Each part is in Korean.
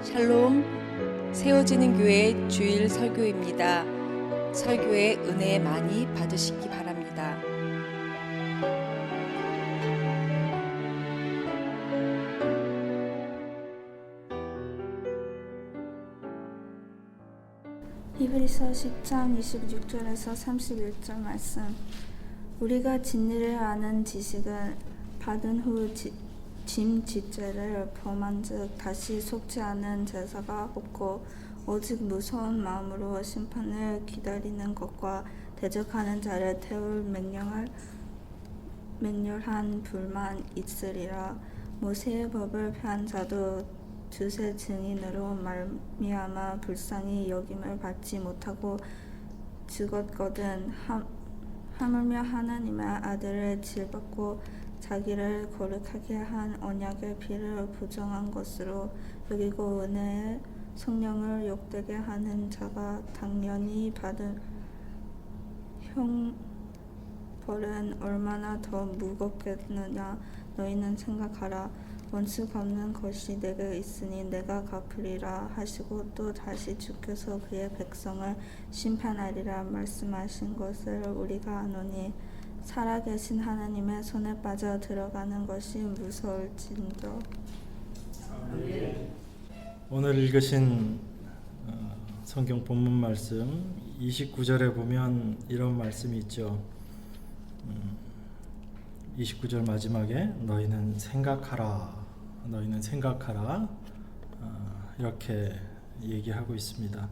샬롬, 세워지는 교회 주일 설교입니다. 설교의 은혜 많이 받으시기 바랍니다. 히브리서 10장 26절에서 31절 말씀. 우리가 진리를 아는 지식을 받은 후 짐짓죄를 범한즉 다시 속지 않은 제사가 없고 오직 무서운 마음으로 심판을 기다리는 것과 대적하는 자를 태울 맹렬한 불만 있으리라. 모세의 법을 폐한 자도 두세 증인으로 말미암아 불쌍히 여김을 받지 못하고 죽었거든. 하물며 하나님의 아들을 질받고 자기를 거룩하게 한 언약의 피를 부정한 것으로 여기고 은혜의 성령을 욕되게 하는 자가 당연히 받은 형벌은 얼마나 더 무겁겠느냐. 너희는 생각하라. 원수 갚는 것이 내게 있으니 내가 갚으리라 하시고 또 다시 주께서 그의 백성을 심판하리라 말씀하신 것을 우리가 아노니 살아계신 하나님의 손에 빠져 들어가는 것이 무서울진도. 오늘 읽으신 성경 본문 말씀 29절에 보면 이런 말씀이 있죠. 29절 마지막에 너희는 생각하라 이렇게 얘기하고 있습니다.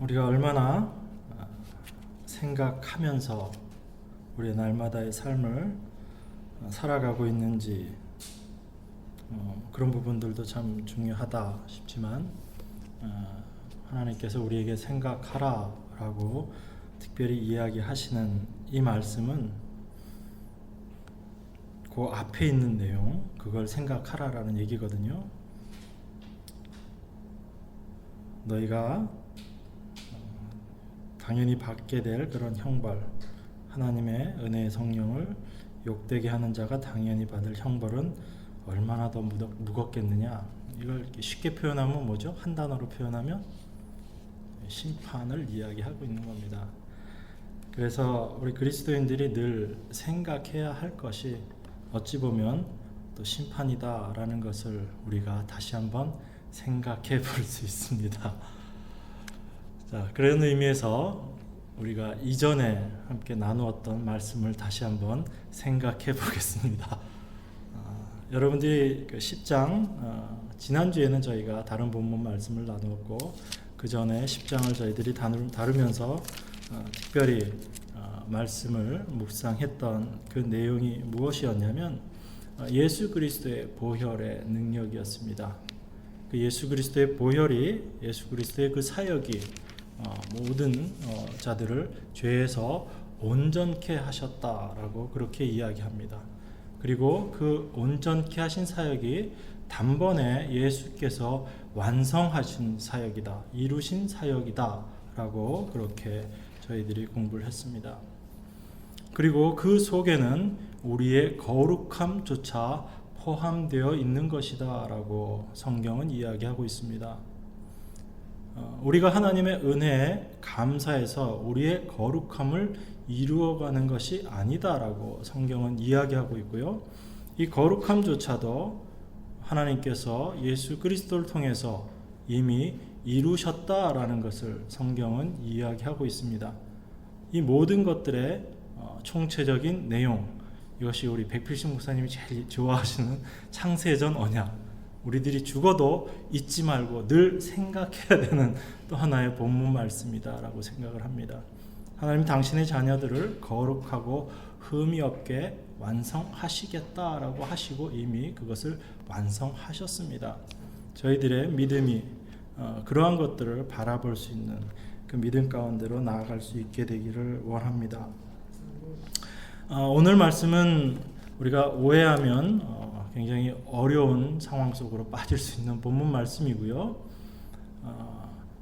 우리가 얼마나 생각하면서 우리의 날마다의 삶을 살아가고 있는지 그런 부분들도 참 중요하다 싶지만 하나님께서 우리에게 생각하라 라고 특별히 이야기하시는 이 말씀은 그 앞에 있는 내용, 그걸 생각하라라는 얘기거든요. 너희가 당연히 받게 될 그런 형벌, 하나님의 은혜의 성령을 욕되게 하는 자가 당연히 받을 형벌은 얼마나 더 무겁겠느냐. 이걸 쉽게 표현하면 뭐죠? 한 단어로 표현하면 심판을 이야기하고 있는 겁니다. 그래서 우리 그리스도인들이 늘 생각해야 할 것이 어찌 보면 또 심판이다라는 것을 우리가 다시 한번 생각해 볼 수 있습니다. 자, 그런 의미에서 우리가 이전에 함께 나누었던 말씀을 다시 한번 생각해 보겠습니다. 여러분들이 그 10장 지난주에는 저희가 다른 본문 말씀을 나누었고 그 전에 10장을 저희들이 다루면서 특별히 말씀을 묵상했던 그 내용이 무엇이었냐면 예수 그리스도의 보혈의 능력이었습니다. 그 예수 그리스도의 보혈이, 예수 그리스도의 그 사역이 모든 자들을 죄에서 온전케 하셨다라고 그렇게 이야기합니다. 그리고 그 온전케 하신 사역이 단번에 예수께서 완성하신 사역이다, 이루신 사역이다 라고 그렇게 저희들이 공부를 했습니다. 그리고 그 속에는 우리의 거룩함조차 포함되어 있는 것이다 라고 성경은 이야기하고 있습니다. 우리가 하나님의 은혜에 감사해서 우리의 거룩함을 이루어가는 것이 아니다라고 성경은 이야기하고 있고요. 이 거룩함조차도 하나님께서 예수 그리스도를 통해서 이미 이루셨다라는 것을 성경은 이야기하고 있습니다. 이 모든 것들의 총체적인 내용, 이것이 우리 백필식 목사님이 제일 좋아하시는 창세전 언약, 우리들이 죽어도 잊지 말고 늘 생각해야 되는 또 하나의 본문 말씀이다라고 생각을 합니다. 하나님 당신의 자녀들을 거룩하고 흠이 없게 완성하시겠다라고 하시고 이미 그것을 완성하셨습니다. 저희들의 믿음이 그러한 것들을 바라볼 수 있는 그 믿음 가운데로 나아갈 수 있게 되기를 원합니다. 오늘 말씀은 우리가 오해하면 굉장히 어려운 상황 속으로 빠질 수 있는 본문 말씀이고요.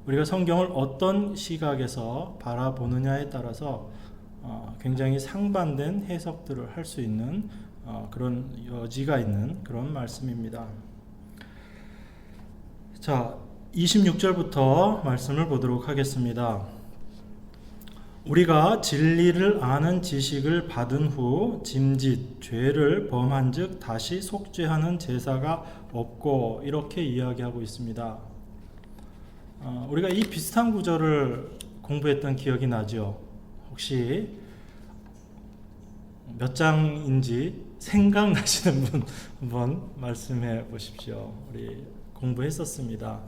우리가 성경을 어떤 시각에서 바라보느냐에 따라서 굉장히 상반된 해석들을 할 수 있는 그런 여지가 있는 그런 말씀입니다. 자, 26절부터 말씀을 보도록 하겠습니다. 우리가 진리를 아는 지식을 받은 후 짐짓 죄를 범한 즉 다시 속죄하는 제사가 없고, 이렇게 이야기하고 있습니다. 우리가 이 비슷한 구절을 공부했던 기억이 나죠? 혹시 몇 장인지 생각나시는 분 한번 말씀해 보십시오. 우리 공부했었습니다.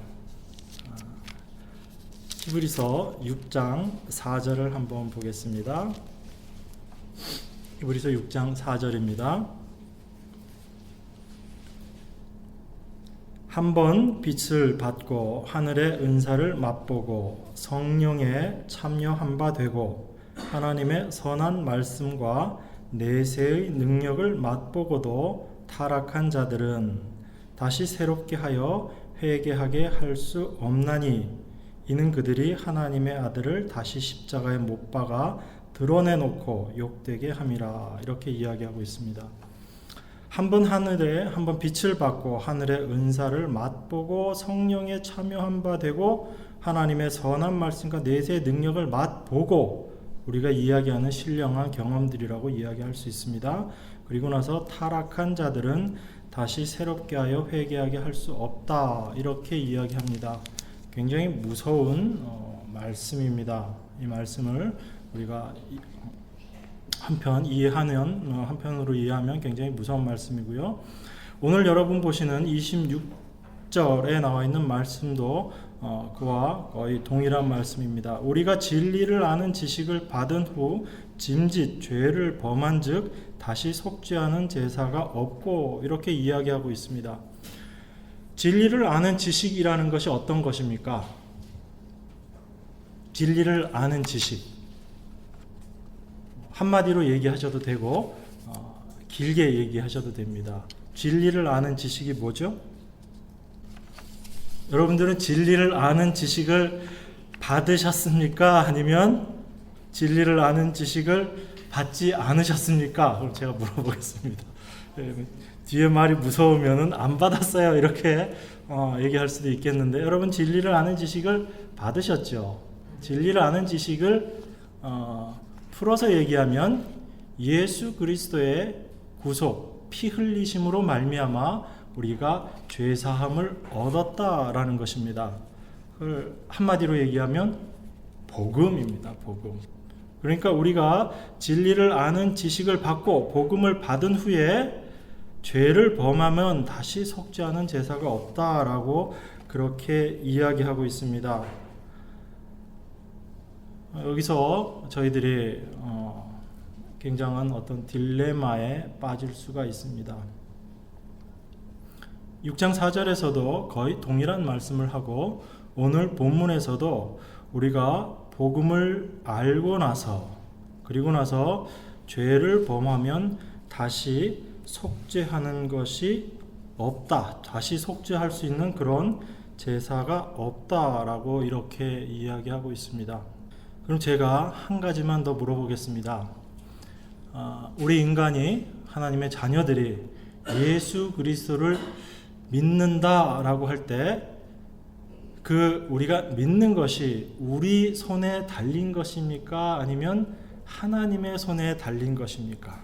히브리서 6장 4절을 한번 보겠습니다. 히브리서 6장 4절입니다. 한번 빛을 받고 하늘의 은사를 맛보고 성령에 참여한 바 되고 하나님의 선한 말씀과 내세의 능력을 맛보고도 타락한 자들은 다시 새롭게 하여 회개하게 할 수 없나니 이는 그들이 하나님의 아들을 다시 십자가에 못 박아 드러내놓고 욕되게 함이라, 이렇게 이야기하고 있습니다. 한번 빛을 받고 하늘의 은사를 맛보고 성령에 참여한 바 되고 하나님의 선한 말씀과 내세의 능력을 맛보고, 우리가 이야기하는 신령한 경험들이라고 이야기할 수 있습니다. 그리고 나서 타락한 자들은 다시 새롭게 하여 회개하게 할 수 없다, 이렇게 이야기합니다. 굉장히 무서운 말씀입니다. 이 말씀을 우리가 한편으로 이해하면 굉장히 무서운 말씀이고요. 오늘 여러분 보시는 26절에 나와 있는 말씀도 그와 거의 동일한 말씀입니다. 우리가 진리를 아는 지식을 받은 후 짐짓 죄를 범한 즉 다시 속죄하는 제사가 없고, 이렇게 이야기하고 있습니다. 진리를 아는 지식이라는 것이 어떤 것입니까? 진리를 아는 지식, 한마디로 얘기하셔도 되고 길게 얘기하셔도 됩니다. 진리를 아는 지식이 뭐죠? 여러분들은 진리를 아는 지식을 받으셨습니까? 아니면 진리를 아는 지식을 받지 않으셨습니까? 그럼 제가 물어보겠습니다. 뒤에 말이 무서우면은 안 받았어요, 이렇게 얘기할 수도 있겠는데, 여러분 진리를 아는 지식을 받으셨죠? 진리를 아는 지식을 풀어서 얘기하면 예수 그리스도의 구속, 피 흘리심으로 말미암아 우리가 죄 사함을 얻었다라는 것입니다. 그걸 한마디로 얘기하면 복음입니다. 복음. 그러니까 우리가 진리를 아는 지식을 받고 복음을 받은 후에 죄를 범하면 다시 속죄하는 제사가 없다라고 그렇게 이야기하고 있습니다. 여기서 저희들이 굉장한 어떤 딜레마에 빠질 수가 있습니다. 6장 4절에서도 거의 동일한 말씀을 하고, 오늘 본문에서도 우리가 복음을 알고 나서, 그리고 나서 죄를 범하면 다시 속죄하는 것이 없다, 다시 속죄할 수 있는 그런 제사가 없다라고 이렇게 이야기하고 있습니다. 그럼 제가 한 가지만 더 물어보겠습니다. 우리 인간이, 하나님의 자녀들이 예수 그리스도를 믿는다라고 할 때 우리가 믿는 것이 우리 손에 달린 것입니까? 아니면 하나님의 손에 달린 것입니까?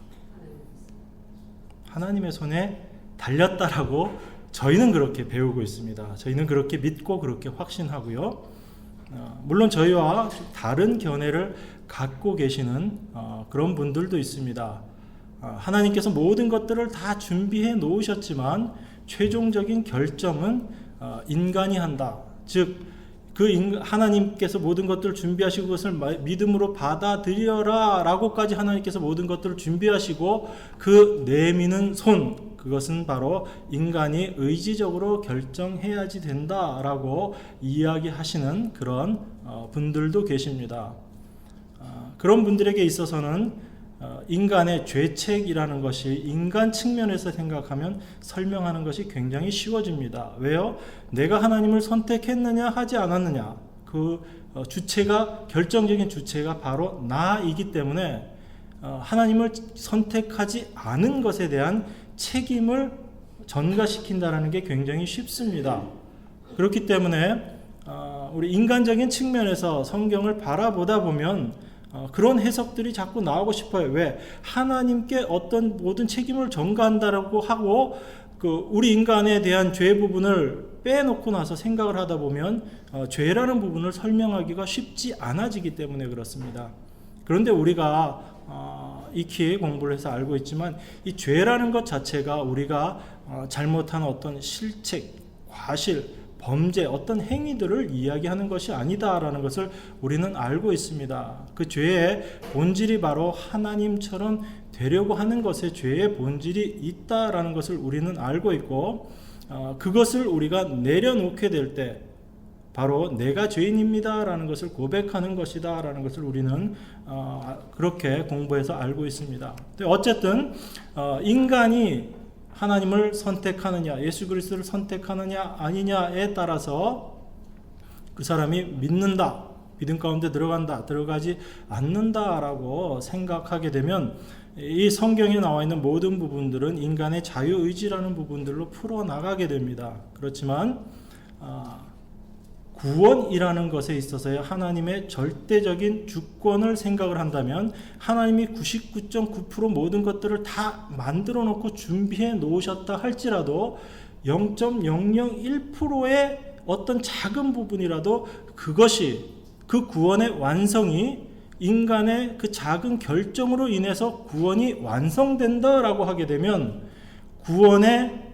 하나님의 손에 달렸다라고 저희는 그렇게 배우고 있습니다. 저희는 그렇게 믿고 그렇게 확신하고요. 물론 저희와 다른 견해를 갖고 계시는 그런 분들도 있습니다. 하나님께서 모든 것들을 다 준비해 놓으셨지만 최종적인 결정은 인간이 한다. 즉 하나님께서 모든 것들을 준비하시고 그것을 믿음으로 받아들여라 라고까지 하나님께서 모든 것들을 준비하시고 그 내미는 손, 그것은 바로 인간이 의지적으로 결정해야지 된다라고 이야기하시는 그런 분들도 계십니다. 그런 분들에게 있어서는 인간의 죄책이라는 것이 인간 측면에서 생각하면 설명하는 것이 굉장히 쉬워집니다. 왜요? 내가 하나님을 선택했느냐 하지 않았느냐, 그 주체가, 결정적인 주체가 바로 나이기 때문에 하나님을 선택하지 않은 것에 대한 책임을 전가시킨다는 게 굉장히 쉽습니다. 그렇기 때문에 우리 인간적인 측면에서 성경을 바라보다 보면 그런 해석들이 자꾸 나오고 싶어요. 왜? 하나님께 어떤 모든 책임을 전가한다라고 하고 우리 인간에 대한 죄 부분을 빼놓고 나서 생각을 하다 보면 죄라는 부분을 설명하기가 쉽지 않아지기 때문에 그렇습니다. 그런데 우리가 익히 공부를 해서 알고 있지만 이 죄라는 것 자체가 우리가 잘못한 어떤 실책, 과실, 범죄, 어떤 행위들을 이야기하는 것이 아니다라는 것을 우리는 알고 있습니다. 그 죄의 본질이 바로 하나님처럼 되려고 하는 것에 죄의 본질이 있다라는 것을 우리는 알고 있고, 그것을 우리가 내려놓게 될 때 바로 내가 죄인입니다 라는 것을 고백하는 것이다 라는 것을 우리는 그렇게 공부해서 알고 있습니다. 어쨌든 인간이 하나님을 선택하느냐, 예수 그리스도를 선택하느냐 아니냐에 따라서 그 사람이 믿는다, 믿음 가운데 들어간다, 들어가지 않는다라고 생각하게 되면 이 성경에 나와 있는 모든 부분들은 인간의 자유의지라는 부분들로 풀어나가게 됩니다. 그렇지만 구원이라는 것에 있어서의 하나님의 절대적인 주권을 생각을 한다면 하나님이 99.9% 모든 것들을 다 만들어 놓고 준비해 놓으셨다 할지라도 0.001%의 어떤 작은 부분이라도 그것이, 그 구원의 완성이 인간의 그 작은 결정으로 인해서 구원이 완성된다라고 하게 되면 구원의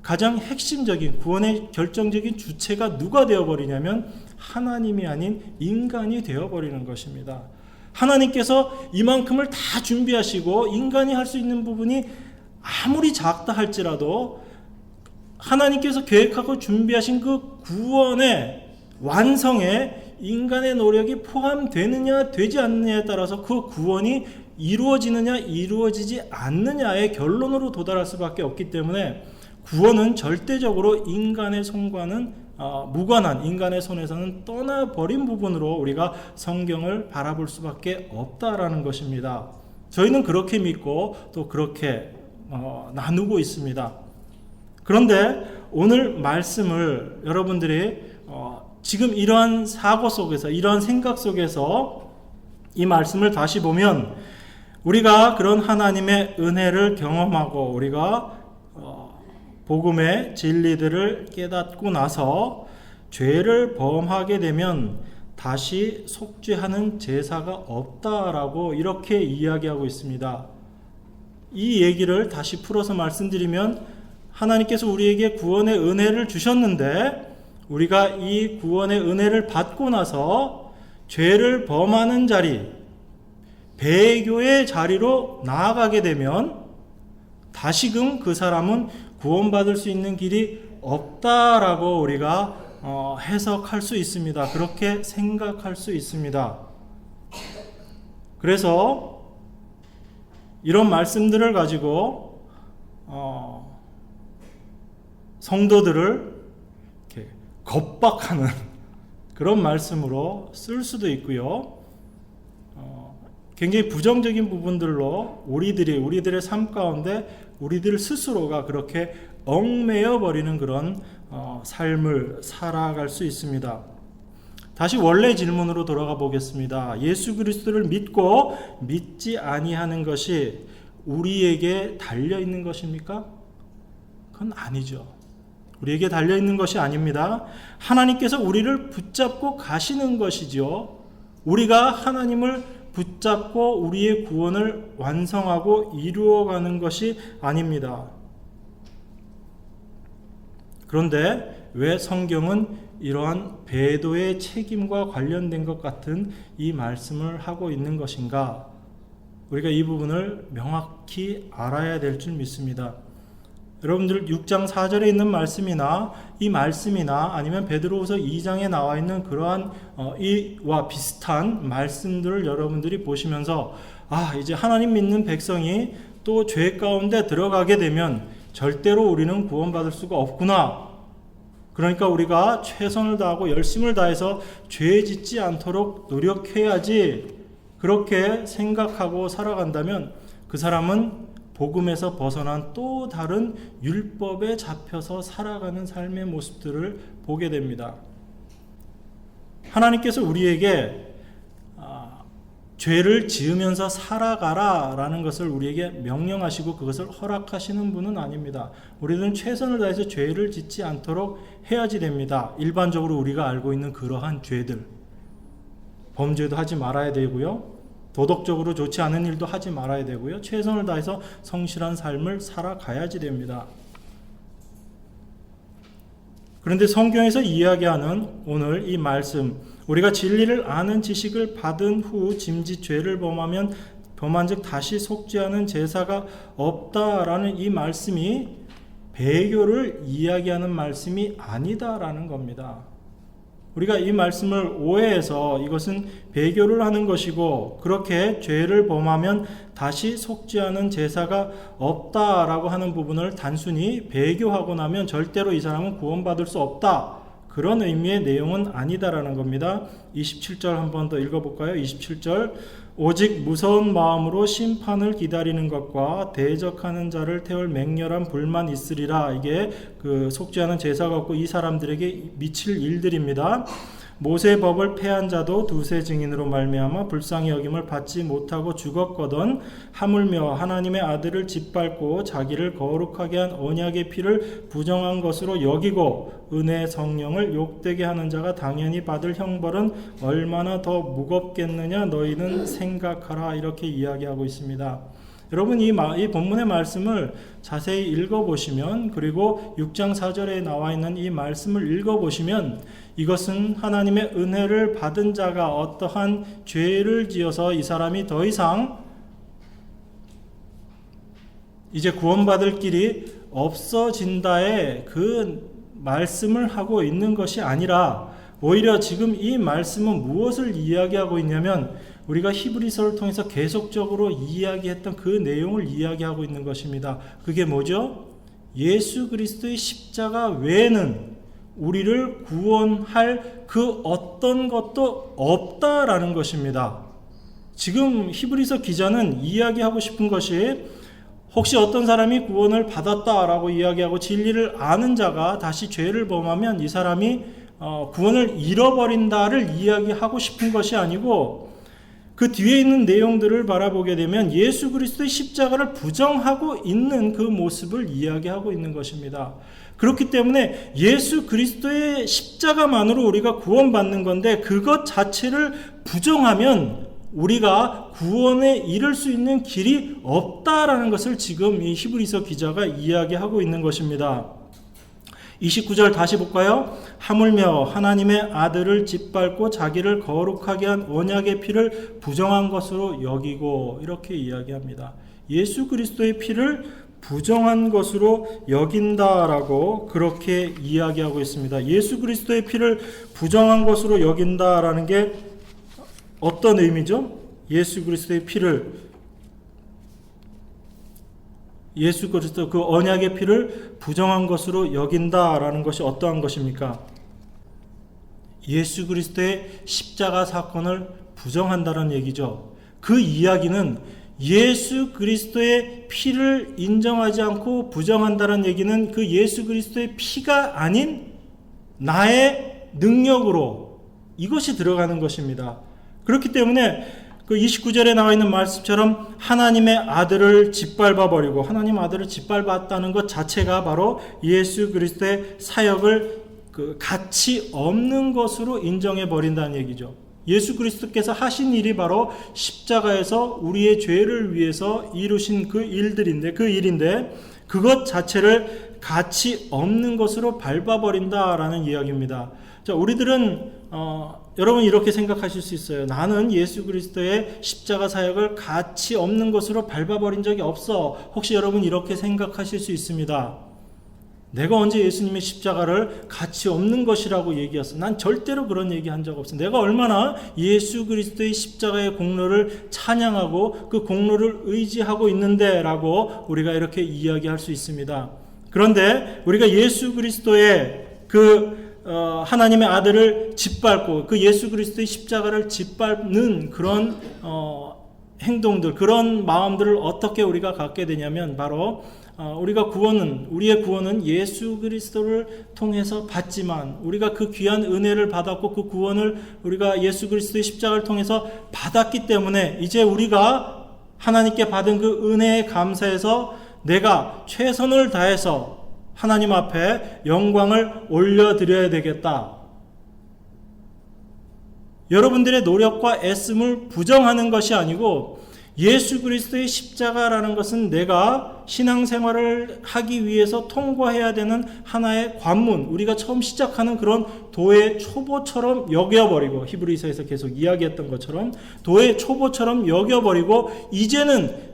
가장 핵심적인, 구원의 결정적인 주체가 누가 되어버리냐면 하나님이 아닌 인간이 되어버리는 것입니다. 하나님께서 이만큼을 다 준비하시고 인간이 할 수 있는 부분이 아무리 작다 할지라도 하나님께서 계획하고 준비하신 그 구원의 완성에 인간의 노력이 포함되느냐 되지 않느냐에 따라서 그 구원이 이루어지느냐 이루어지지 않느냐의 결론으로 도달할 수밖에 없기 때문에 구원은 절대적으로 인간의 손과는 무관한, 인간의 손에서는 떠나버린 부분으로 우리가 성경을 바라볼 수밖에 없다라는 것입니다. 저희는 그렇게 믿고 또 그렇게 나누고 있습니다. 그런데 오늘 말씀을 여러분들이 지금 이러한 사고 속에서, 이러한 생각 속에서 이 말씀을 다시 보면 우리가 그런 하나님의 은혜를 경험하고 우리가 복음의 진리들을 깨닫고 나서 죄를 범하게 되면 다시 속죄하는 제사가 없다라고 이렇게 이야기하고 있습니다. 이 얘기를 다시 풀어서 말씀드리면 하나님께서 우리에게 구원의 은혜를 주셨는데 우리가 이 구원의 은혜를 받고 나서 죄를 범하는 자리, 배교의 자리로 나아가게 되면 다시금 그 사람은 구원받을 수 있는 길이 없다라고 우리가 해석할 수 있습니다. 그렇게 생각할 수 있습니다. 그래서 이런 말씀들을 가지고 성도들을 이렇게 겁박하는 그런 말씀으로 쓸 수도 있고요. 굉장히 부정적인 부분들로 우리들의 삶 가운데 우리들 스스로가 그렇게 얽매여 버리는 그런 삶을 살아갈 수 있습니다. 다시 원래 질문으로 돌아가 보겠습니다. 예수 그리스도를 믿고 믿지 아니하는 것이 우리에게 달려 있는 것입니까? 그건 아니죠. 우리에게 달려 있는 것이 아닙니다. 하나님께서 우리를 붙잡고 가시는 것이죠. 우리가 하나님을 붙잡고 우리의 구원을 완성하고 이루어가는 것이 아닙니다. 그런데 왜 성경은 이러한 배도의 책임과 관련된 것 같은 이 말씀을 하고 있는 것인가? 우리가 이 부분을 명확히 알아야 될 줄 믿습니다. 여러분들 6장 4절에 있는 말씀이나 이 말씀이나 아니면 베드로후서 2장에 나와 있는 그러한 이와 비슷한 말씀들을 여러분들이 보시면서 이제 하나님 믿는 백성이 또 죄 가운데 들어가게 되면 절대로 우리는 구원받을 수가 없구나. 그러니까 우리가 최선을 다하고 열심을 다해서 죄 짓지 않도록 노력해야지, 그렇게 생각하고 살아간다면 그 사람은 복음에서 벗어난 또 다른 율법에 잡혀서 살아가는 삶의 모습들을 보게 됩니다. 하나님께서 우리에게 죄를 지으면서 살아가라 라는 것을 우리에게 명령하시고 그것을 허락하시는 분은 아닙니다. 우리는 최선을 다해서 죄를 짓지 않도록 해야지 됩니다. 일반적으로 우리가 알고 있는 그러한 죄들, 범죄도 하지 말아야 되고요, 도덕적으로 좋지 않은 일도 하지 말아야 되고요, 최선을 다해서 성실한 삶을 살아가야지 됩니다. 그런데 성경에서 이야기하는 오늘 이 말씀, 우리가 진리를 아는 지식을 받은 후 짐짓 죄를 범한 즉 다시 속죄하는 제사가 없다라는 이 말씀이 배교를 이야기하는 말씀이 아니다라는 겁니다. 우리가 이 말씀을 오해해서 이것은 배교를 하는 것이고, 그렇게 죄를 범하면 다시 속죄하는 제사가 없다라고 하는 부분을 단순히 배교하고 나면 절대로 이 사람은 구원받을 수 없다, 그런 의미의 내용은 아니다라는 겁니다. 27절 한 번 더 읽어볼까요? 27절, 오직 무서운 마음으로 심판을 기다리는 것과 대적하는 자를 태울 맹렬한 불만 있으리라. 이게 그 속죄하는 제사가 없고 이 사람들에게 미칠 일들입니다. 모세의 법을 폐한 자도 두세 증인으로 말미암아 불쌍히 여김을 받지 못하고 죽었거든, 하물며 하나님의 아들을 짓밟고 자기를 거룩하게 한 언약의 피를 부정한 것으로 여기고 은혜의 성령을 욕되게 하는 자가 당연히 받을 형벌은 얼마나 더 무겁겠느냐 너희는 생각하라. 이렇게 이야기하고 있습니다. 여러분, 이 본문의 말씀을 자세히 읽어보시면, 그리고 6장 4절에 나와 있는 이 말씀을 읽어보시면, 이것은 하나님의 은혜를 받은 자가 어떠한 죄를 지어서 이 사람이 더 이상 이제 구원받을 길이 없어진다의 그 말씀을 하고 있는 것이 아니라, 오히려 지금 이 말씀은 무엇을 이야기하고 있냐면, 우리가 히브리서를 통해서 계속적으로 이야기했던 그 내용을 이야기하고 있는 것입니다. 그게 뭐죠? 예수 그리스도의 십자가 외에는 우리를 구원할 그 어떤 것도 없다라는 것입니다. 지금 히브리서 기자는 이야기하고 싶은 것이, 혹시 어떤 사람이 구원을 받았다라고 이야기하고 진리를 아는 자가 다시 죄를 범하면 이 사람이 구원을 잃어버린다를 이야기하고 싶은 것이 아니고, 그 뒤에 있는 내용들을 바라보게 되면 예수 그리스도의 십자가를 부정하고 있는 그 모습을 이야기하고 있는 것입니다. 그렇기 때문에 예수 그리스도의 십자가만으로 우리가 구원받는 건데, 그것 자체를 부정하면 우리가 구원에 이를 수 있는 길이 없다라는 것을 지금 이 히브리서 기자가 이야기하고 있는 것입니다. 29절 다시 볼까요? 하물며 하나님의 아들을 짓밟고 자기를 거룩하게 한 언약의 피를 부정한 것으로 여기고, 이렇게 이야기합니다. 예수 그리스도의 피를 부정한 것으로 여긴다라고 그렇게 이야기하고 있습니다. 예수 그리스도의 피를 부정한 것으로 여긴다라는 게 어떤 의미죠? 예수 그리스도의 피를, 예수 그리스도 그 언약의 피를 부정한 것으로 여긴다라는 것이 어떠한 것입니까? 예수 그리스도의 십자가 사건을 부정한다는 얘기죠. 그 이야기는 예수 그리스도의 피를 인정하지 않고 부정한다는 얘기는 그 예수 그리스도의 피가 아닌 나의 능력으로, 이것이 들어가는 것입니다. 그렇기 때문에 그 29절에 나와 있는 말씀처럼 하나님의 아들을 짓밟아 버리고, 하나님 아들을 짓밟았다는 것 자체가 바로 예수 그리스도의 사역을 그 가치 없는 것으로 인정해 버린다는 얘기죠. 예수 그리스도께서 하신 일이 바로 십자가에서 우리의 죄를 위해서 이루신 그 일인데 그것 자체를 가치 없는 것으로 밟아버린다라는 이야기입니다. 자, 우리들은 여러분 이렇게 생각하실 수 있어요. 나는 예수 그리스도의 십자가 사역을 가치 없는 것으로 밟아버린 적이 없어. 혹시 여러분 이렇게 생각하실 수 있습니다. 내가 언제 예수님의 십자가를 가치 없는 것이라고 얘기했어? 난 절대로 그런 얘기한 적 없어. 내가 얼마나 예수 그리스도의 십자가의 공로를 찬양하고 그 공로를 의지하고 있는데 라고 우리가 이렇게 이야기할 수 있습니다. 그런데 우리가 예수 그리스도의 하나님의 아들을 짓밟고 그 예수 그리스도의 십자가를 짓밟는 그런 행동들, 그런 마음들을 어떻게 우리가 갖게 되냐면 바로 우리의 구원은 예수 그리스도를 통해서 받지만 우리가 그 귀한 은혜를 받았고 그 구원을 우리가 예수 그리스도의 십자가를 통해서 받았기 때문에 이제 우리가 하나님께 받은 그 은혜에 감사해서 내가 최선을 다해서 하나님 앞에 영광을 올려드려야 되겠다. 여러분들의 노력과 애씀을 부정하는 것이 아니고 예수 그리스도의 십자가라는 것은 내가 신앙생활을 하기 위해서 통과해야 되는 하나의 관문, 우리가 처음 시작하는 그런 도의 초보처럼 여겨버리고, 히브리서에서 계속 이야기했던 것처럼 도의 초보처럼 여겨버리고 이제는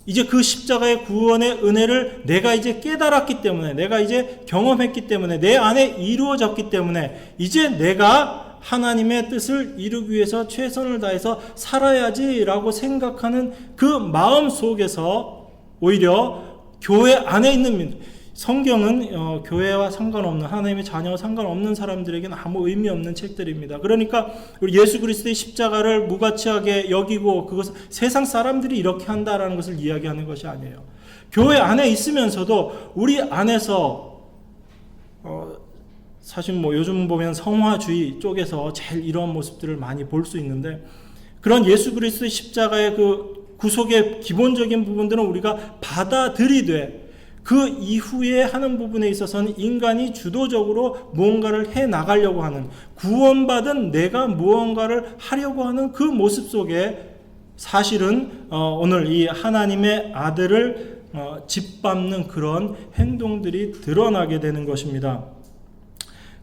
이제 그 십자가의 구원의 은혜를 내가 이제 깨달았기 때문에, 내가 이제 경험했기 때문에, 내 안에 이루어졌기 때문에 이제 내가 하나님의 뜻을 이루기 위해서 최선을 다해서 살아야지라고 생각하는 그 마음 속에서 오히려 교회 안에 있는 성경은 교회와 상관없는, 하나님의 자녀와 상관없는 사람들에게는 아무 의미 없는 책들입니다. 그러니까 우리 예수 그리스도의 십자가를 무가치하게 여기고 그것을 세상 사람들이 이렇게 한다라는 것을 이야기하는 것이 아니에요. 교회 안에 있으면서도 우리 안에서 사실 요즘 보면 성화주의 쪽에서 제일 이런 모습들을 많이 볼 수 있는데, 그런 예수 그리스도의 십자가의 그 구속의 기본적인 부분들은 우리가 받아들이되 그 이후에 하는 부분에 있어서는 인간이 주도적으로 무언가를 해 나가려고 하는, 구원받은 내가 무언가를 하려고 하는 그 모습 속에 사실은 오늘 이 하나님의 아들을 짓밟는 그런 행동들이 드러나게 되는 것입니다.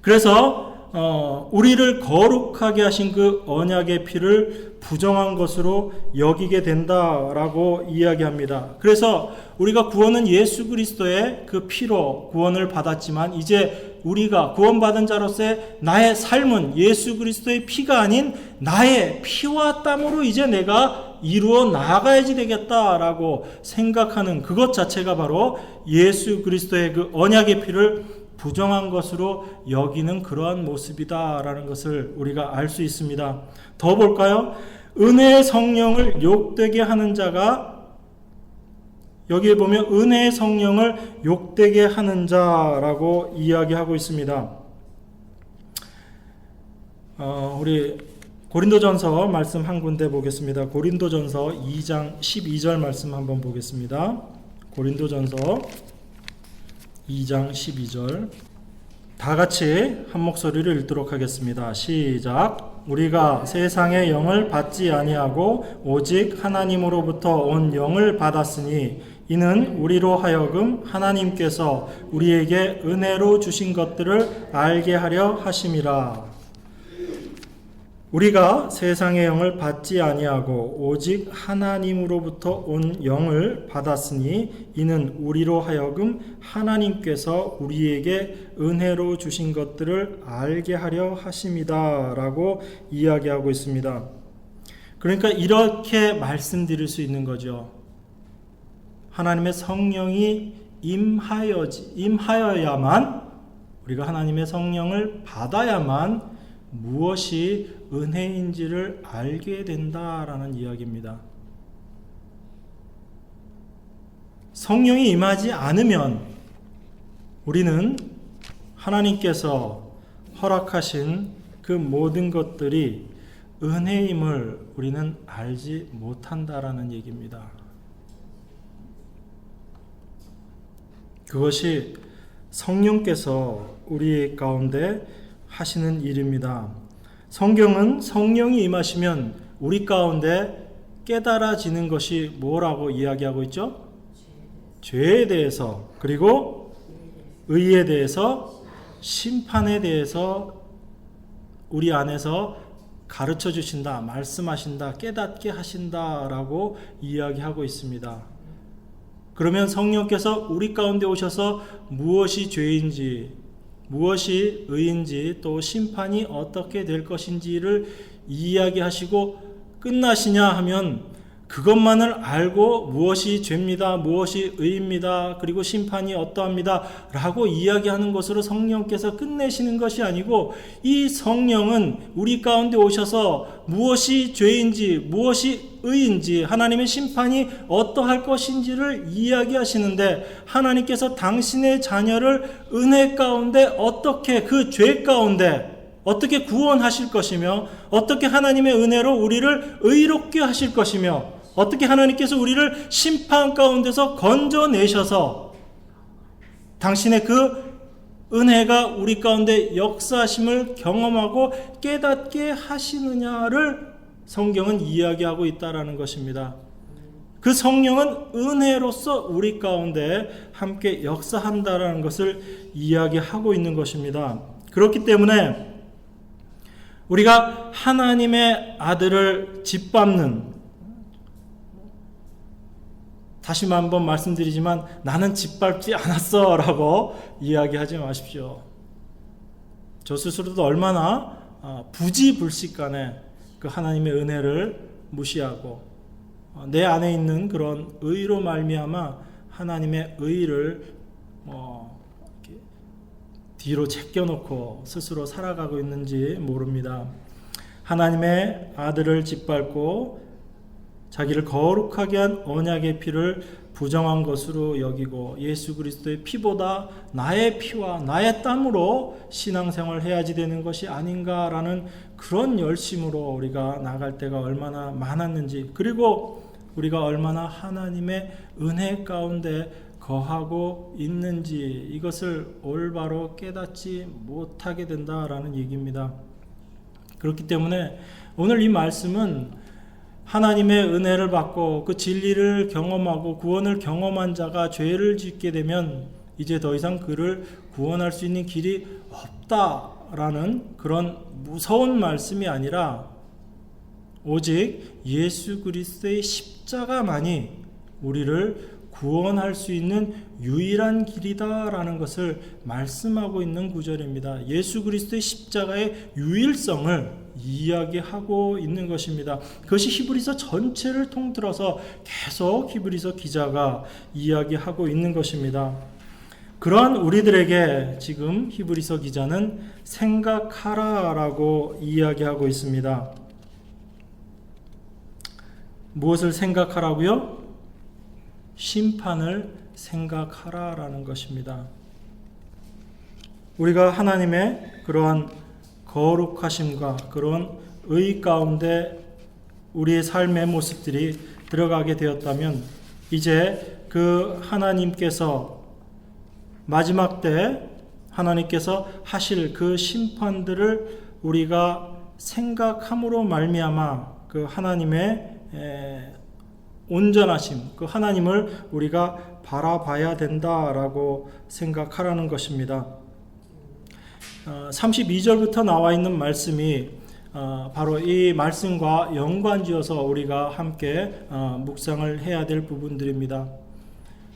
그래서 우리를 거룩하게 하신 그 언약의 피를 부정한 것으로 여기게 된다라고 이야기합니다. 그래서 우리가 구원은 예수 그리스도의 그 피로 구원을 받았지만 이제 우리가 구원받은 자로서의 나의 삶은 예수 그리스도의 피가 아닌 나의 피와 땀으로 이제 내가 이루어 나아가야지 되겠다라고 생각하는 그것 자체가 바로 예수 그리스도의 그 언약의 피를 부정한 것으로 여기는 그러한 모습이다라는 것을 우리가 알 수 있습니다. 더 볼까요? 은혜의 성령을 욕되게 하는 자가, 여기에 보면 은혜의 성령을 욕되게 하는 자라고 이야기하고 있습니다. 우리 고린도전서 말씀 한 군데 보겠습니다. 고린도전서 2장 12절 말씀 한번 보겠습니다. 고린도전서 2장 12절 다 같이 한 목소리를 읽도록 하겠습니다. 시작. 우리가 세상의 영을 받지 아니하고 오직 하나님으로부터 온 영을 받았으니 이는 우리로 하여금 하나님께서 우리에게 은혜로 주신 것들을 알게 하려 하심이라. 우리가 세상의 영을 받지 아니하고 오직 하나님으로부터 온 영을 받았으니 이는 우리로 하여금 하나님께서 우리에게 은혜로 주신 것들을 알게 하려 하심이다 라고 이야기하고 있습니다. 그러니까 이렇게 말씀드릴 수 있는 거죠. 하나님의 성령이 임하여야만, 우리가 하나님의 성령을 받아야만 무엇이 은혜인지를 알게 된다라는 이야기입니다. 성령이 임하지 않으면 우리는 하나님께서 허락하신 그 모든 것들이 은혜임을 우리는 알지 못한다라는 얘기입니다. 그것이 성령께서 우리 가운데 하시는 일입니다. 성경은 성령이 임하시면 우리 가운데 깨달아지는 것이 뭐라고 이야기하고 있죠? 죄에 대해서, 그리고 의에 대해서, 심판에 대해서 우리 안에서 가르쳐 주신다, 말씀하신다, 깨닫게 하신다라고 이야기하고 있습니다. 그러면 성령께서 우리 가운데 오셔서 무엇이 죄인지, 무엇이 의인지, 또 심판이 어떻게 될 것인지를 이야기하시고 끝나시냐 하면 그것만을 알고 무엇이 죄입니다, 무엇이 의입니다, 그리고 심판이 어떠합니다 라고 이야기하는 것으로 성령께서 끝내시는 것이 아니고, 이 성령은 우리 가운데 오셔서 무엇이 죄인지 무엇이 의인지, 하나님의 심판이 어떠할 것인지를 이야기하시는데, 하나님께서 당신의 자녀를 은혜 가운데 어떻게, 그 죄 가운데 어떻게 구원하실 것이며, 어떻게 하나님의 은혜로 우리를 의롭게 하실 것이며, 어떻게 하나님께서 우리를 심판 가운데서 건져내셔서 당신의 그 은혜가 우리 가운데 역사하심을 경험하고 깨닫게 하시느냐를 성경은 이야기하고 있다라는 것입니다. 그 성령은 은혜로서 우리 가운데 함께 역사한다라는 것을 이야기하고 있는 것입니다. 그렇기 때문에 우리가 하나님의 아들을 짓밟는, 다시 한번 말씀드리지만 나는 짓밟지 않았어 라고 이야기하지 마십시오. 저 스스로도 얼마나 부지불식간에 그 하나님의 은혜를 무시하고 내 안에 있는 그런 의로 말미암아 하나님의 의를 이렇게 뒤로 제껴놓고 스스로 살아가고 있는지 모릅니다. 하나님의 아들을 짓밟고 자기를 거룩하게 한 언약의 피를 부정한 것으로 여기고 예수 그리스도의 피보다 나의 피와 나의 땀으로 신앙생활을 해야지 되는 것이 아닌가라는 그런 열심으로 우리가 나갈 때가 얼마나 많았는지, 그리고 우리가 얼마나 하나님의 은혜 가운데 거하고 있는지, 이것을 올바로 깨닫지 못하게 된다라는 얘기입니다. 그렇기 때문에 오늘 이 말씀은 하나님의 은혜를 받고 그 진리를 경험하고 구원을 경험한 자가 죄를 짓게 되면 이제 더 이상 그를 구원할 수 있는 길이 없다라는 그런 무서운 말씀이 아니라, 오직 예수 그리스도의 십자가만이 우리를 구원할 수 있는 유일한 길이다라는 것을 말씀하고 있는 구절입니다. 예수 그리스도의 십자가의 유일성을 이야기하고 있는 것입니다. 그것이 히브리서 전체를 통틀어서 계속 히브리서 기자가 이야기하고 있는 것입니다. 그러한 우리들에게 지금 히브리서 기자는 생각하라라고 이야기하고 있습니다. 무엇을 생각하라고요? 심판을 생각하라라는 것입니다. 우리가 하나님의 그러한 거룩하심과 그런 의 가운데 우리의 삶의 모습들이 들어가게 되었다면, 이제 그 하나님께서 마지막 때 하나님께서 하실 그 심판들을 우리가 생각함으로 말미암아 그 하나님의 온전하심, 그 하나님을 우리가 바라봐야 된다라고 생각하라는 것입니다. 32절부터 나와 있는 말씀이 바로 이 말씀과 연관지어서 우리가 함께 묵상을 해야 될 부분들입니다.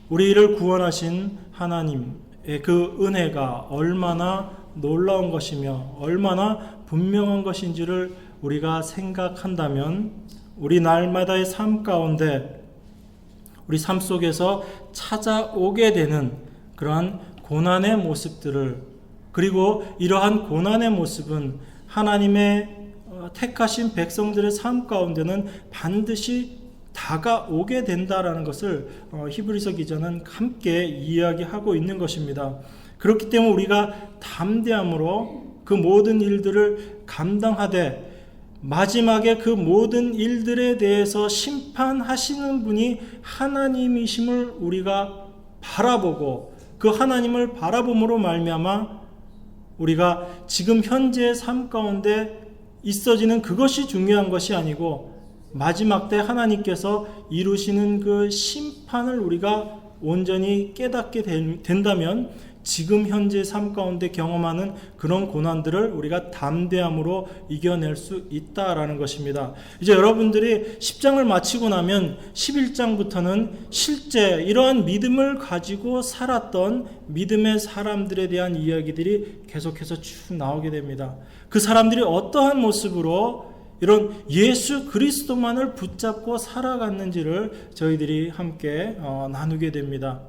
우리를 구원하신 하나님의 그 은혜가 얼마나 놀라운 것이며 얼마나 분명한 것인지를 우리가 생각한다면, 우리 날마다의 삶 가운데 우리 삶 속에서 찾아오게 되는 그러한 고난의 모습들을, 그리고 이러한 고난의 모습은 하나님의 택하신 백성들의 삶 가운데는 반드시 다가오게 된다라는 것을 히브리서 기자는 함께 이야기하고 있는 것입니다. 그렇기 때문에 우리가 담대함으로 그 모든 일들을 감당하되, 마지막에 그 모든 일들에 대해서 심판하시는 분이 하나님이심을 우리가 바라보고, 그 하나님을 바라봄으로 말미암아 우리가 지금 현재의 삶 가운데 있어지는 그것이 중요한 것이 아니고, 마지막 때 하나님께서 이루시는 그 심판을 우리가 온전히 깨닫게 된다면, 지금 현재 삶 가운데 경험하는 그런 고난들을 우리가 담대함으로 이겨낼 수 있다라는 것입니다. 이제 여러분들이 10장을 마치고 나면 11장부터는 실제 이러한 믿음을 가지고 살았던 믿음의 사람들에 대한 이야기들이 계속해서 쭉 나오게 됩니다. 그 사람들이 어떠한 모습으로 이런 예수 그리스도만을 붙잡고 살아갔는지를 저희들이 함께 나누게 됩니다.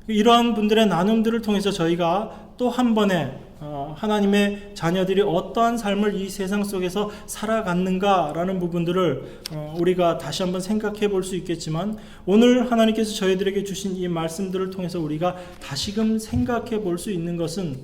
이러한 분들의 나눔들을 통해서 저희가 또 한 번에 하나님의 자녀들이 어떠한 삶을 이 세상 속에서 살아갔는가라는 부분들을 우리가 다시 한번 생각해 볼 수 있겠지만, 오늘 하나님께서 저희들에게 주신 이 말씀들을 통해서 우리가 다시금 생각해 볼 수 있는 것은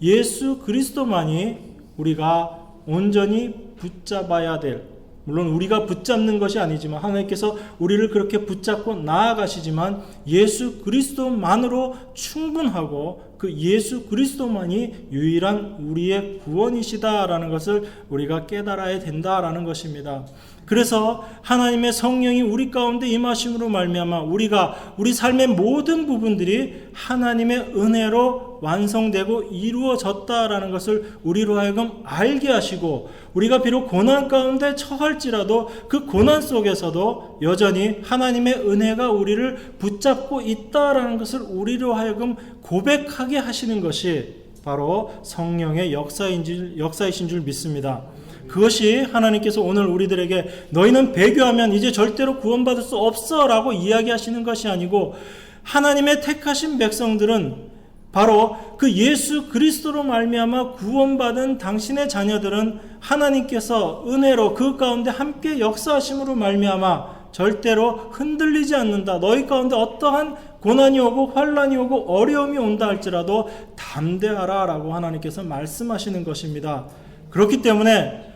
예수 그리스도만이 우리가 온전히 붙잡아야 될, 물론 우리가 붙잡는 것이 아니지만 하나님께서 우리를 그렇게 붙잡고 나아가시지만 예수 그리스도만으로 충분하고 그 예수 그리스도만이 유일한 우리의 구원이시다라는 것을 우리가 깨달아야 된다라는 것입니다. 그래서 하나님의 성령이 우리 가운데 임하심으로 말미암아 우리가 우리 삶의 모든 부분들이 하나님의 은혜로 완성되고 이루어졌다라는 것을 우리로 하여금 알게 하시고, 우리가 비록 고난 가운데 처할지라도 그 고난 속에서도 여전히 하나님의 은혜가 우리를 붙잡고 있다라는 것을 우리로 하여금 고백하게 하시는 것이 바로 성령의 역사이신 줄 믿습니다. 그것이 하나님께서 오늘 우리들에게 너희는 배교하면 이제 절대로 구원받을 수 없어 라고 이야기하시는 것이 아니고, 하나님의 택하신 백성들은 바로 그 예수 그리스도로 말미암아 구원받은 당신의 자녀들은 하나님께서 은혜로 그 가운데 함께 역사하심으로 말미암아 절대로 흔들리지 않는다. 너희 가운데 어떠한 고난이 오고 환난이 오고 어려움이 온다 할지라도 담대하라 라고 하나님께서 말씀하시는 것입니다. 그렇기 때문에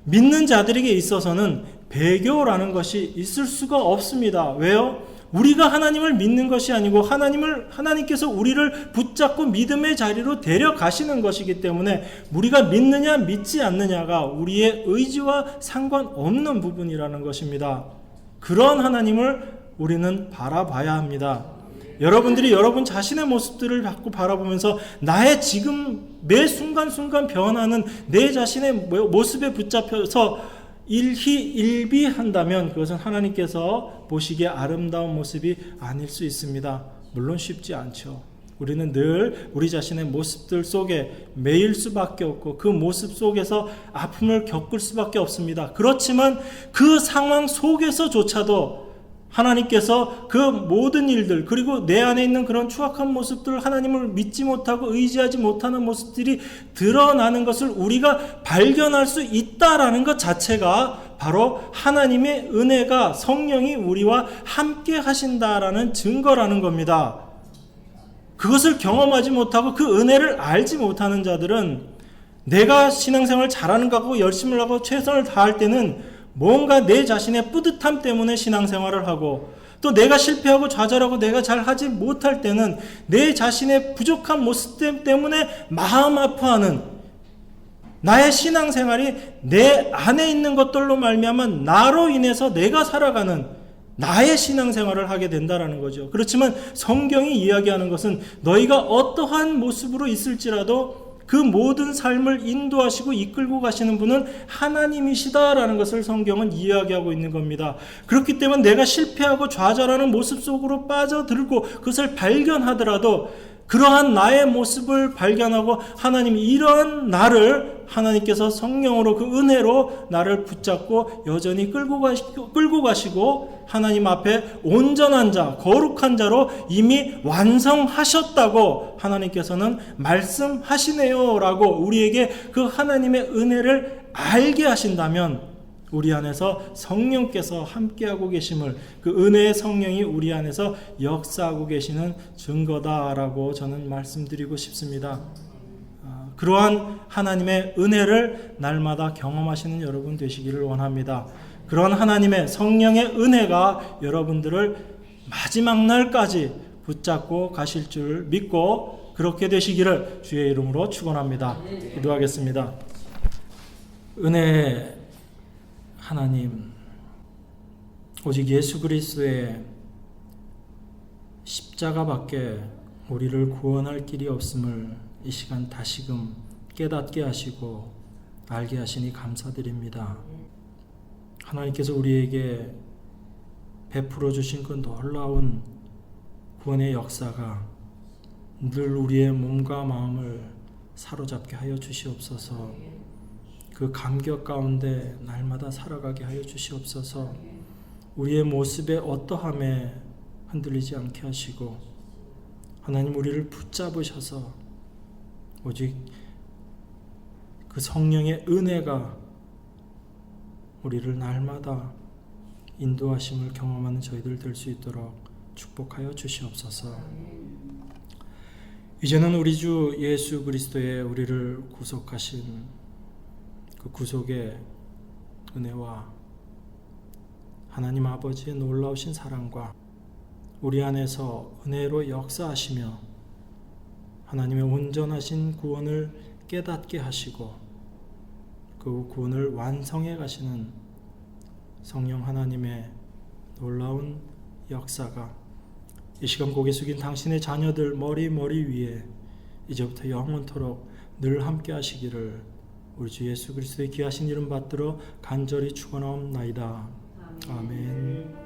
믿는 자들에게 있어서는 배교라는 것이 있을 수가 없습니다. 왜요? 우리가 하나님을 믿는 것이 아니고 하나님께서 우리를 붙잡고 믿음의 자리로 데려가시는 것이기 때문에 우리가 믿느냐 믿지 않느냐가 우리의 의지와 상관없는 부분이라는 것입니다. 그런 하나님을 우리는 바라봐야 합니다. 여러분들이 여러분 자신의 모습들을 자꾸 바라보면서 나의 지금 매 순간순간 변하는 내 자신의 모습에 붙잡혀서 일희일비한다면 그것은 하나님께서 보시기에 아름다운 모습이 아닐 수 있습니다. 물론 쉽지 않죠. 우리는 늘 우리 자신의 모습들 속에 매일 수밖에 없고 그 모습 속에서 아픔을 겪을 수밖에 없습니다. 그렇지만 그 상황 속에서조차도 하나님께서 그 모든 일들, 그리고 내 안에 있는 그런 추악한 모습들, 하나님을 믿지 못하고 의지하지 못하는 모습들이 드러나는 것을 우리가 발견할 수 있다라는 것 자체가 바로 하나님의 은혜가, 성령이 우리와 함께 하신다라는 증거라는 겁니다. 그것을 경험하지 못하고 그 은혜를 알지 못하는 자들은 내가 신앙생활 잘하는 것 같고 열심을 하고 최선을 다할 때는 뭔가 내 자신의 뿌듯함 때문에 신앙생활을 하고, 또 내가 실패하고 좌절하고 내가 잘하지 못할 때는 내 자신의 부족한 모습 때문에 마음 아파하는, 나의 신앙생활이 내 안에 있는 것들로 말미암아 나로 인해서 내가 살아가는 나의 신앙생활을 하게 된다라는 거죠. 그렇지만 성경이 이야기하는 것은 너희가 어떠한 모습으로 있을지라도 그 모든 삶을 인도하시고 이끌고 가시는 분은 하나님이시다라는 것을 성경은 이야기하고 있는 겁니다. 그렇기 때문에 내가 실패하고 좌절하는 모습 속으로 빠져들고 그것을 발견하더라도 그러한 나의 모습을 발견하고 하나님, 이러한 나를 하나님께서 성령으로 그 은혜로 나를 붙잡고 여전히 끌고 가시고 하나님 앞에 온전한 자, 거룩한 자로 이미 완성하셨다고 하나님께서는 말씀하시네요 라고 우리에게 그 하나님의 은혜를 알게 하신다면 우리 안에서 성령께서 함께하고 계심을, 그 은혜의 성령이 우리 안에서 역사하고 계시는 증거다라고 저는 말씀드리고 싶습니다. 그러한 하나님의 은혜를 날마다 경험하시는 여러분 되시기를 원합니다. 그런 하나님의 성령의 은혜가 여러분들을 마지막 날까지 붙잡고 가실 줄 믿고 그렇게 되시기를 주의 이름으로 축원합니다. 기도하겠습니다. 은혜 하나님, 오직 예수 그리스도의 십자가밖에 우리를 구원할 길이 없음을 이 시간 다시금 깨닫게 하시고 알게 하시니 감사드립니다. 하나님께서 우리에게 베풀어 주신 그 놀라운 구원의 역사가 늘 우리의 몸과 마음을 사로잡게 하여 주시옵소서. 그 감격 가운데 날마다 살아가게 하여 주시옵소서. 우리의 모습에 어떠함에 흔들리지 않게 하시고 하나님 우리를 붙잡으셔서 오직 그 성령의 은혜가 우리를 날마다 인도하심을 경험하는 저희들 될 수 있도록 축복하여 주시옵소서. 이제는 우리 주 예수 그리스도의 우리를 구속하신 그 구속의 은혜와 하나님 아버지의 놀라우신 사랑과 우리 안에서 은혜로 역사하시며 하나님의 온전하신 구원을 깨닫게 하시고 그 구원을 완성해 가시는 성령 하나님의 놀라운 역사가 이 시간 고개 숙인 당신의 자녀들 머리 위에 이제부터 영원토록 늘 함께 하시기를 우리 주 예수 그리스도의 귀하신 이름 받들어 간절히 축원하옵나이다. 아멘.